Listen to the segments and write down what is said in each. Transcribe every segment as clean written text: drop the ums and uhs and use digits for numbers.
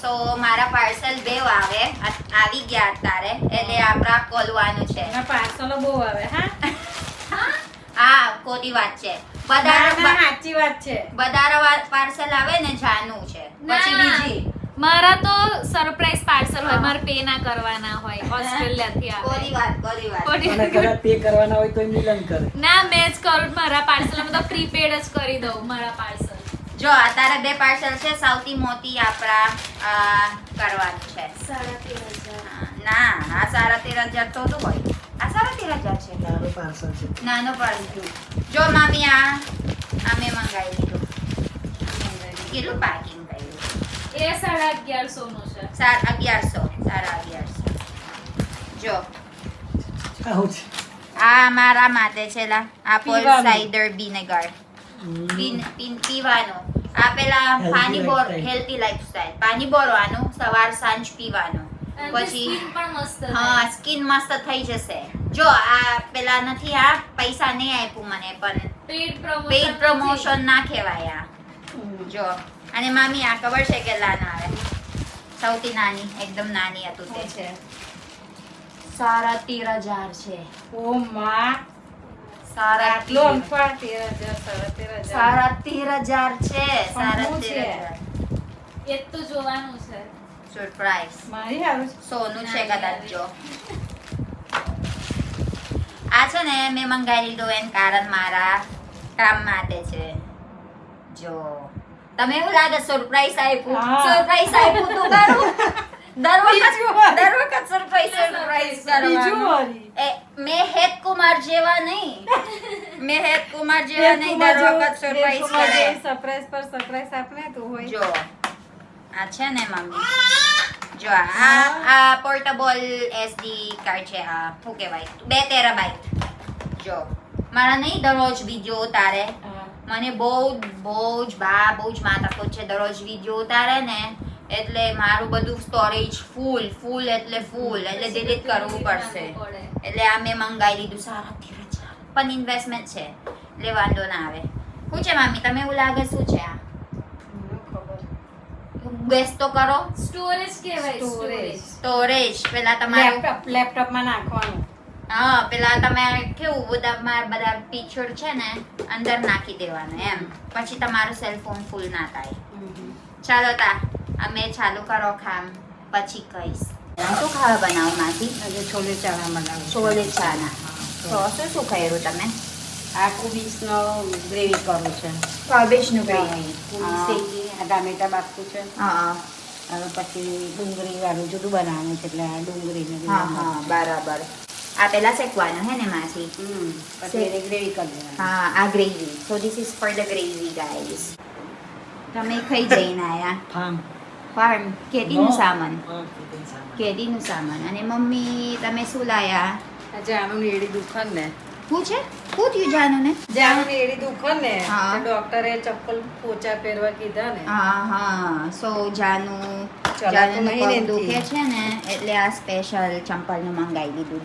સો મારા પાર્સલ બેવ આવી ગયા તારે એટલે આપણા ખોલવાનું છે. પાર્સલો બહુ આવે હા ખોટી વાત છે. સાચી વાત છે. બધા પાર્સલ આવે ને જાનું છે પછી બીજી મારા તો સરપ્રાઈઝ પાર્સલ હોય, મારે પે ના કરવાના હોય. ઓસ્ટ્રેલિયા થી આવે. ખોટી વાત અને કદાચ પે કરવાના હોય તો મિલન કરે. ના મેં જ કરું મારા પાર્સલ તો પ્રીપેડ જ કરી દઉં મારા પાર્સલ. જો આ તારા 2 પાર્સલ છે. સૌથી મોટી આપણા કરવાનું છે 13,500. ના આ 13,500 તો શું હોય? આ 13,500 છે. નાનો પાર્સલ છે. નાનો પાર્સલ. જો મામી આ મેં મંગાવી લીધું. કેટલું પેકિંગ કર્યું? એ 1150 નું છે. 1150. જો આવું છે. આ મારા માટે છે લા apple પીવાનું. cider vinegar પીવાનું. આ પેલા Healthy પાણી બોર lifestyle. હેલ્ધી લાઈફસ્ટાઈલ પાણી બોરવાનું સવાર સાંજ પીવાનું. અને પછી સ્કિન પણ મસ્ત હા સ્કિન મસ્ત થઈ જશે. જો આ પેલા નથી આ પૈસા નહીં આપ્યું મને પણ પેઇડ પ્રમોશન ના કહેવાય આ. જો અને મામી આ ખબર છે કે લાના આવે સૌથી નાની એકદમ નાની હતું તે છે 13,500 છે. ઓ માં આટલો અંફા 13,000 13,500 છે. પણ શું છે? 13,500 એ તો જોવાનું છે. સરપ્રાઈઝ મારી હારું સોનું છે કદાચ. જો આ છે ને મેં મંગાવી લીધું એન કારણ મારા કામ માટે છે. જો તમે એવું લાગે સરપ્રાઈઝ આપ્યું હા. સરપ્રાઈઝ આપ્યું તું કરું દર વખત સરપ્રાઈઝ બીજું કરવાનું. વારી. મેં હેત કુમાર જેવા નહીં દર વખત સરપ્રાઈઝ કરે. સરપ્રાઈઝ પર સરપ્રાઈઝ આપને તો હોય. જો આ છે ને મમ્મી જો આ પોર્ટેબલ SD કાર્ડ છે. આ શું કહેવાય 2 ટેરાબાઇટ. જો મારા નહીં દરરોજ વિડીયો ઉતારે હા. મને બહુ જ માથાકૂટ છે. દરરોજ વિડીયો ઉતારે ને એટલે મારું બધું સ્ટોરેજ ફૂલ એટલે ડિલીટ કરવું પડશે. એટલે આ મેં મંગાવી લીધું 13,500 પણ ઇન્વેસ્ટમેન્ટ છે એટલે વાંધો ના આવે. શું છે મામી તમે એવું લાગે શું છે આ? મને ખબર. ગેસ તો કરો. સ્ટોરેજ કહેવાય. સ્ટોરેજ પેલા તમારું લેપટોપમાં નાખવાનું. હા પેલા તમે કેવું બધા પિક્ચર છે ને અંદર નાખી દેવાનું એમ પછી તમારું સેલફોન ફૂલ ના થાય. ચાલો અમે ચાલુ કરો કામ પછી કહીશ. શું ખાવા બનાવો માંથી? આજે છોલે ચણા બનાવું. છોલે ચાના. તો શું કર્યું તમે? આ કુબીસનો ગ્રેવી કરું છે. કોબીજનું કુબીસ શેકી, આ ટામેટા બાફું છે. હા અને પછી ડુંગળી વાળું જુદું બનાવવાનું છે એટલે આ ડુંગળીને બરાબર. આ પેલા શેકવાનું હે ને માથી? પછી એની ગ્રેવી કરી દેવાની. હા આ gravy. So this is for the gravy guys. તમે ખાઈ જઈને આયા ફાર્મ કેદીનું સામાન. કેદીનું સામાન. અને મમ્મી તમે શું લાયા? આજે આનું એડી દુખન ને શું છે? શું થયું જાનું ને? જાનું એડી દુખન ને હા. તો ડોક્ટરે ચપ્પલ પોચા પહેરવા કીધા ને. હા સો જાનું ચલાતું નહીં ને પગ દુખે એનથી. છે ને એટલે આ સ્પેશિયલ ચંપલનું મંગાવી દીધું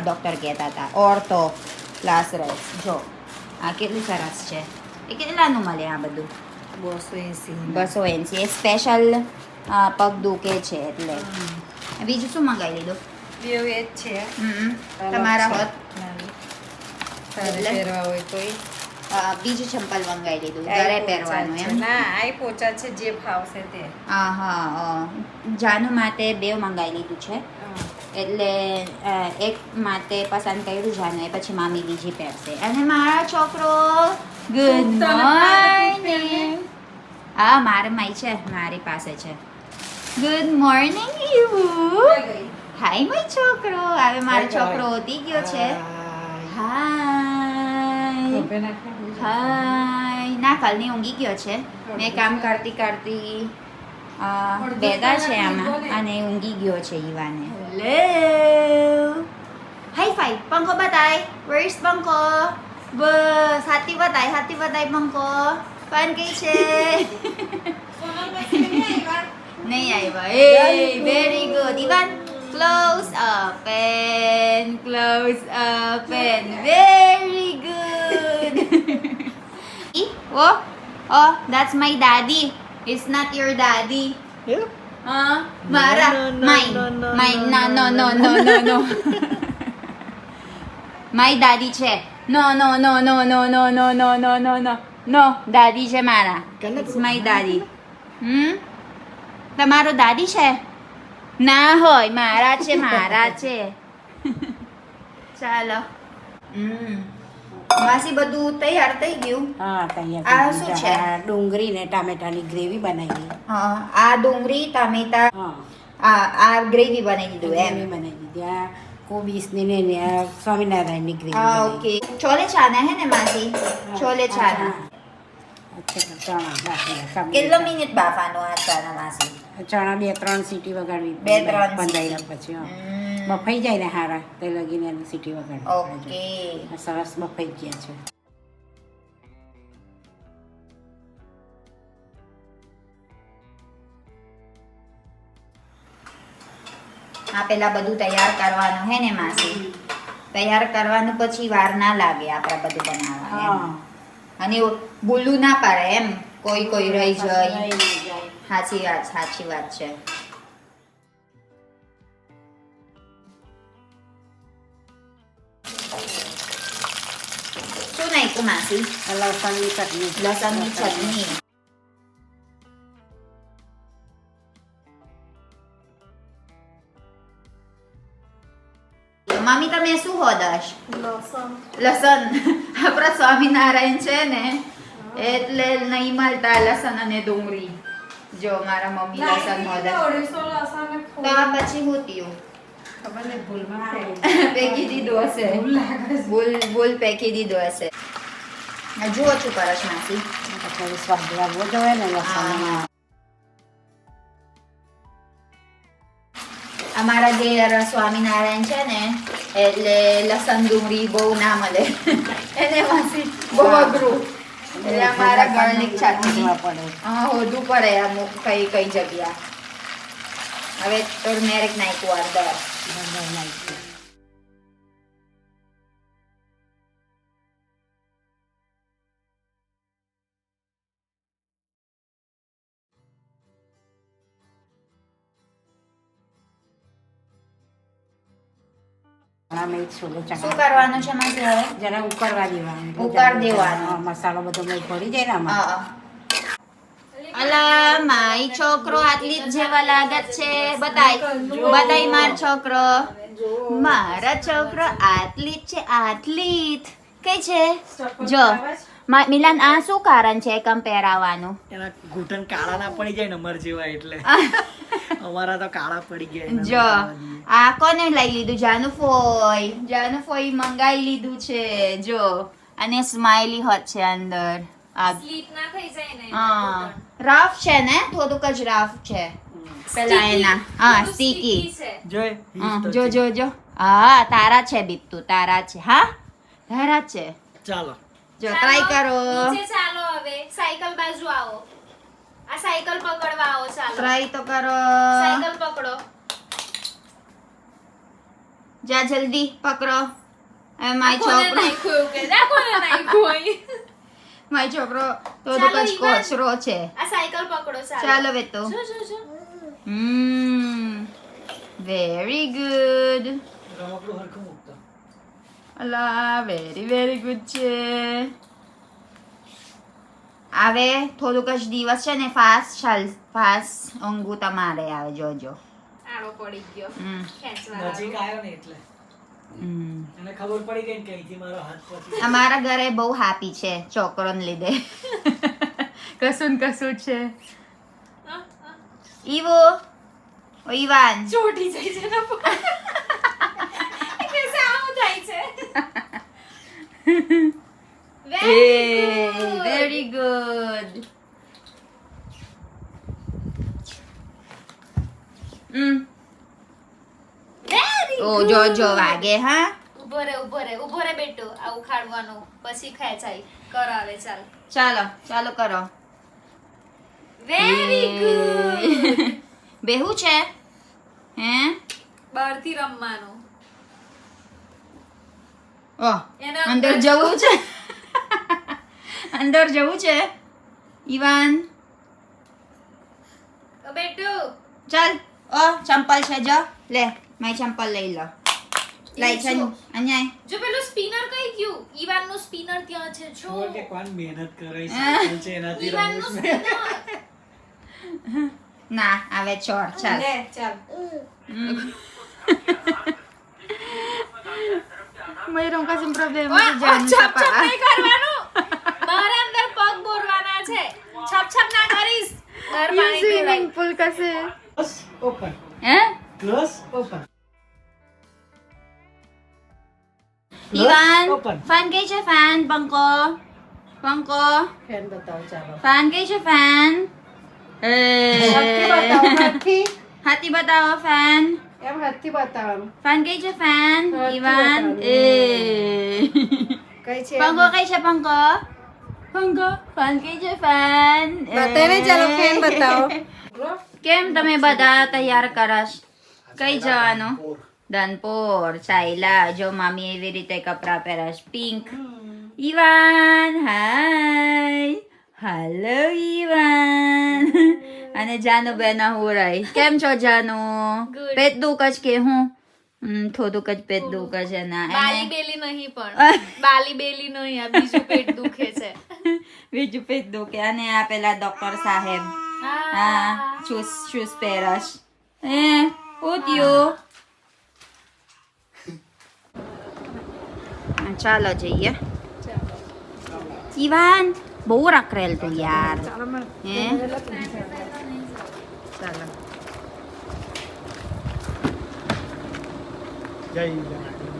ડોક્ટર કહેતા હતા ઓર્થો ક્લાસ રેસ. જો આ કેટલું સરસ છે. એ કેટલાનું મળે આ બધું? 280. 280. એ સ્પેશિયલ પગ દુખે છે એટલે. બીજું શું મંગાવી લીધું? બેવ એ જ છે. તમારા હોત તારે એટલે? પહેરવા હોય તો ઈ. બીજું ચંપલ મંગાવી લીધું આ ઘરે પોચા પહેરવાનું છે. એમ. ના આ પોચા છે જે ફાવશે તે. જાનુ માટે બે મંગાવી લીધું છે એટલે એક માટે પસંદ કર્યું જાનુ એ પછી મામી બીજી પહેરશે. અને મારા છોકરો ગુડ મોર્નિંગ. હા મારી પાસે છે. Good morning you. Hi my છોકરો. હવે મારો છોકરો ઉઠી ગયો છે. હાય ખભે નાખે. હાય ના કાલની ઊંઘી ગયો છે. મેં કામ કરતી બેઠા છે આમાં અને ઊંઘી ગયો છે ઈવાને. હેલો હાઈ ફાઈ પંખો બતાય. વેર ઇઝ પંખો? બસ હાથી બતાય પંખો. પણ કઈ છે? નહીં આવ્યા. એ વેરી ગુડ. ઈવાન close up and very good. Oh, that's my daddy. It's not your daddy. એવું? હા મારા No, no, માઈ no, no, માઈ no, ના નો no, નો નો નો નો મારી દાદી છે નો નો નો નો નો નો નો નો નો નો નો નો દાદી છે મારા કને ઇટ્સ મારી દાદી તમારો દાદી છે ના હોય મારા છે મારા છે ચાલો માસી બધું તૈયાર થઈ ગયું હા તૈયાર આ થઈ શું ગયું છે? આ ડુંગળી ને ટામેટાની ગ્રેવી બનાવી. હા આ ડુંગળી ટામેટા હા આ ગ્રેવી બનાવી દીધું ગ્રેવી એમ બનાવી દીધી. આ કોબીસની ને આ સ્વામિનારાયણની ગ્રેવી હા બનાવી. ઓકે છોલે ચાના હે ને માસી છોલે ચાના અચ્છા ચણા બાફેલા, કાબુલી કેટલો ચણા. મિનિટ બાફાનો આ ચાના માસી ચણા 2-3 સીટી વગાડવી. 2-3 બંધાયેલા પછી હા. બફાઈ જાય ને હારા તે લગીને એની સીટી વગાડવી. ઓકે આ સરસ બફાઈ ગયા છે. આ પેલા બધું તૈયાર કરવાનું હે ને માસી તૈયાર કરવાનું પછી વાર ના લાગે આપણે બધું બનાવવા એમ. હા અને બોલવું ના પડે એમ કોઈ કોઈ રહી જાય રહી ના જાય. સાચી વાત છે શું નાખ્યું માસી આ લસણની ચટણી. લસણની ચટણી મમ્મી તમે શું હોદશ લસણ આપણા સ્વામિનારાયણ છે ને એટલે નહીં મળતા લસણ અને ડુંગળી જો મારા મમ્મી લસણ હોદે તો આ પછી હું થયું ખબર નહીં ભૂલમાં પેકી દીધું હશે બોલ પેકી દીધું હશે જુઓ છું કરશ માસી થોડું સ્વાદ લાગવો જોઈએ ને લસણમાં. અમારા જે સ્વામિનારાયણ છે ને એટલે લસણ ડુંગળી બહુ ના મળે એને માસી બહુ અઘરું એટલે અમારા ગાર્લિક ચટણી પડે. હા હોદું પડે અમુક કઈ કઈ જગ્યા હવે ટર્મેરિક નાખ્યું અંદર હળદર નાખી. ચણા મેં છોલે ચણા. શું કરવાનું છે માસી હવે જરા ઉકળવા દેવાનું. ઉકળ દેવાનું. હા, મસાલો બધો મેં પડી જાય ને આમાં. હા અલા માય છોકરો આટલી જ જેવા લાગે છે બતાય માર છોકરો મારા છોકરો આટલી જ છે આટલી જ કઈ છે જો મિલાન આ શું કારણ છે કમ્પેર આવવાનું એના ઘૂંટણ કાળા ના પડી જાય ને અમર જેવા એટલે અમારા તો કાળા પડી ગયા એના જો ઘૂંટણ. આ કોને લઈ લીધું જાનુફોઈ મંગાઈ લીધું છે જો અને સ્માઈલી હોત છે અંદર આ સ્લીપ ના થઈ જાય ને હા રફ છે ને થોડુંક જ રફ છે પેલા એના હા બધું સ્ટીકી sticky છે. જોઈ જો જો જો હા તારા છે બીપતું તારા છે હા તારા છે ચાલો જો ચાલો, ટ્રાય કરો નીચે ચાલો હવે સાયકલ બાજુ આવો આ સાયકલ પકડવા આવો ચાલો ટ્રાય તો કરો સાયકલ પકડો જા જલ્દી પકડો હવે માય કોને છોકરો નાખ્યું એવું કે ના કોને નાખ્યું અહીં? માય છોકરો ચાલો, થોડુંક જ ઈવાન. કોચરો છે આ સાયકલ પકડો ચાલો ચાલો બેટો જો જો જો વેરી ગુડ રમકડું હરખું મૂકતો. અલા વેરી ગુડ છે હવે થોડુંક જ દિવસ છે ને ફાસ્ટ ઊંઘું તમારે આવે જોજો આડો પડી ગયો હમ. ખેંચવા નજીક આવ્યો ને એટલે એને ખબર પડી ગઈ ને કે અહીંથી મારો હાથ પહોંચી અમારા ઘરે બહુ હેપી છે છોકરોને લીધે કશું ને કશું છે ઈવો ઓ ઈવાન ચોટી જાય છે ને કેસે આવું થાય છે વેરી ગુડ ઓ જો જો વાગે હા ઉભો રે બેટો આ ઉખાડવાનું પછી ખેંચાય કર હવે ચાલ ચાલો કરો વેરી ગુડ બેહું છે હે બહારથી રમવાનું ઓહ એના અંદર જવું છે અંદર જવું છે ઈવાન બેટુ ચાલ ચંપલ છે જો લે મારી ચંપલ લઈ લો લઈ છે અહીંયા જો પેલું સ્પિનર કઈ ગયું ઈવાનનું સ્પિનર ત્યાં છે જો ખબર કે કોણ મહેનત કરે છે એનાથી ઈવાનનું રમું છું. સ્પિનર ના આવે ચોર ચાલ લે ચાલ Mayroon kasing problema ઓય, si Jan છપ sa છપ paa. નહીં કરવાનું મારા અંદર પગ બોરવાના છે છપ છપ ના કરીશ દર Yung પાણી પીવાય swimming pool kasi. Close, open. Eh? Close, open. Close, Ivan, open. fan kayo siya fan, Bangko. Bangko, fan બતાવો ચાલો fan kayo siya fan. હાથથી બતાવો હાથથી Hati batao fan. એમ હાથથી બતાવવાનું Fan kayo siya fan, Hati Ivan. batao. કઈ છે Bangko kayo siya, Bangko. Bangko, fan kayo siya fan. બતાવી ને ચાલો ફેન બતાવો કેમ તમે બધા તૈયાર કરશ કઈ જવાનું ધનપુર ચાઈલા જો મામી એવી રીતે કપડા પહેરશ પિંક ઈવાન હાય હેલો ઈવાન અને જાનુ બેન હું રહી કેમ છો જાનુ Good. પેટ દુખ જ કે હું થોડુંક જ પેટ દુખ છે ના બાલી એને બેલી નહીં પણ બાલી બેલી નહીં આ બીજું પેટ દુખે છે બીજું પેટ દુખે અને આ પેલા ડોક્ટર સાહેબ હા શૂઝ પહેરશ ઉઠ્યું ચાલો જઈએ ઈવાન બહુ રખરેલ તું યાર હે ચાલો જય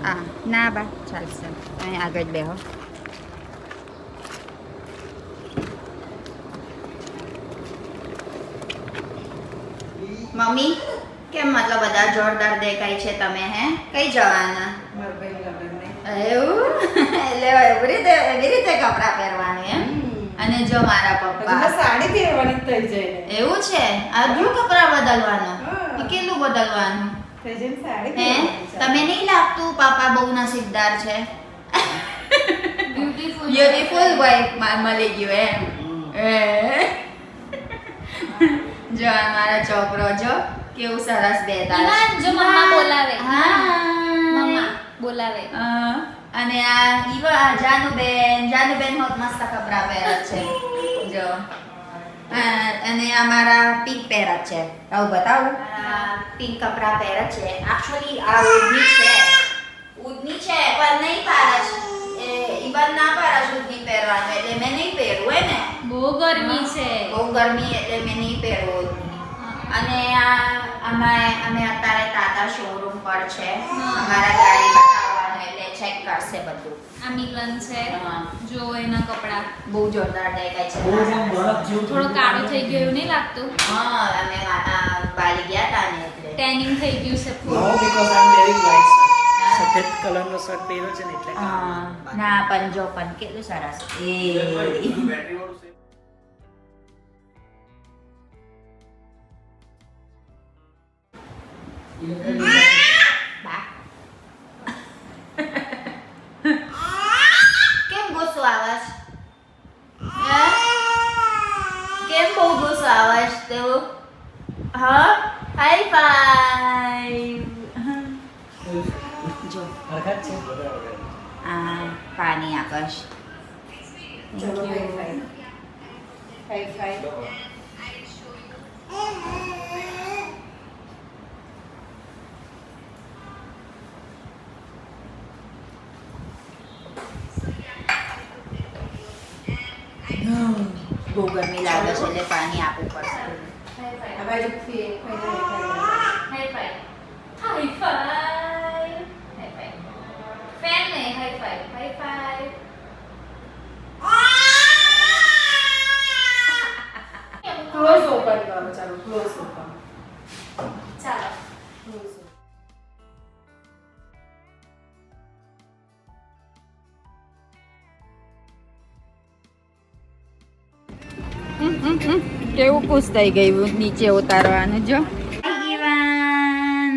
આ ના બા ચાલશે અહીં આગળ બેહો મમ્મી કેમ મતલબ બધા જોરદાર દેખાય છે તમે હે કઈ જવાના મારા ભાઈ લગ્નને એવું એટલે એવી રીતે કપડા પહેરવાનું એમ અને જો મારા હજુ પપ્પા સાડી પહેરવાની થઈ જાય ને એવું છે આટલું કપડા બદલવાનું હા. એ કેટલું બદલવાનું થઈ જાય ને સાડી હે પહેરવાની છે. તમે નહીં લાગતું પાપા બહુ નસીબદાર છે બ્યુટીફુલ બ્યુટીફુલ વાઇફ મળી ગયું એમ જો આ મારા છોકરો જો કેવું સરસ બેઠા છે. ઈવાન, જો મમ્મા બોલાવે. હા મમ્મા બોલાવે અને આ ઈવા જાનુબેન હોત મસ્ત કપડા પહેરે છે જો અને આ મારા પિંક પહેરે છે આવું બતાવું પિંક કપડા પહેરે છે એકચ્યુઅલી આ ઉડની છે પણ નહીં પારસ ઈવન ના પારસ ઉડની પહેરવાનું એટલે મેં નહીં પહેરવું હે ને બહુ ગરમી છે બહુ ગરમી એટલે મેં નહીં પહેરવું ઉડની અને અમે અત્યારે તાતા શોરૂમ પર છે અમારા ગાડી બતાવવાનું એટલે ચેક કરશે બધું આ મિલન છે હા. જો એના કપડા બહુ જોરદાર દેખાય છે બહુ જ આમ બરફ જેવું થોડો કાળો થઈ ગયો એવું નહીં લાગતું હા અમે બાલી ગયા તા ને એટલે ટેનિંગ થઈ ગયું છે No, full. because I'm wearing white shirt. સફેદ કલરનો શર્ટ પહેર્યો છે ને એટલે હા ના પણ જો પણ કેટલું સરસ બા. કેમ ગુસ્સો આવે છે? હે? કેમ બહુ ગુસ્સો આવે છે તેવું? હા હાઈ ફાઈવ જો હરકત છે આ પાણી આકાશ ચલો હાઈ ફાઈ હાઈ ફાઈ બહુ ગરમી લાગે છે એટલે પાણી આપવું પડશે આ બાજુ ફી five high five high five high five ફેન નહીં high five high five close open કરો ચાલો ક્લોઝ ઓપન ચાલો ક્લોઝ કેવું ખુશ થઈ ગયું નીચે ઉતારવાનું જો Ivan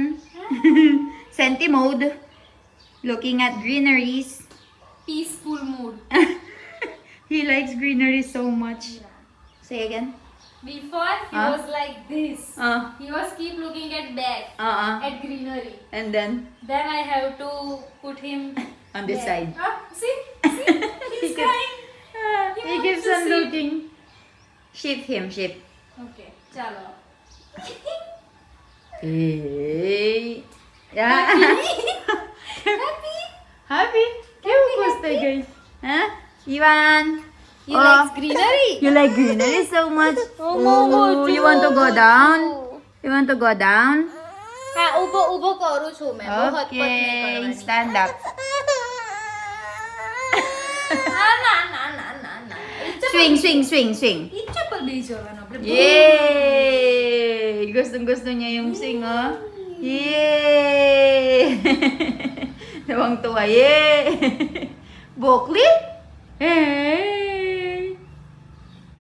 Senti mode looking at greeneries peaceful mood he likes greenery so much say again Before he Huh? was like this. He was keep looking at back, at greenery. And then Then I have to put him on this there. side. See? He's keeps- crying. He wants keeps to on see. looking. Shift him, shift. Okay, chalo. Hey. Yeah. Happy? Happy? કેવું ખુશ થઈ ગઈ? Huh? Ivan? You Oh. like greenery? You like greenery so much? Oh, you want to go down? You want to go down? હા, ઊભો કરું છું મેં. બહુ હતપત નહીં Okay, કરવાની. stand up. ના. Swing, swing, swing, swing. ઈ ચપ્પલ બેસી જવાનું આપણે. Yay! Gustong-gusto niya yung sing, oh. Yay! Nawang tuwa, yay! Bokli? Hey!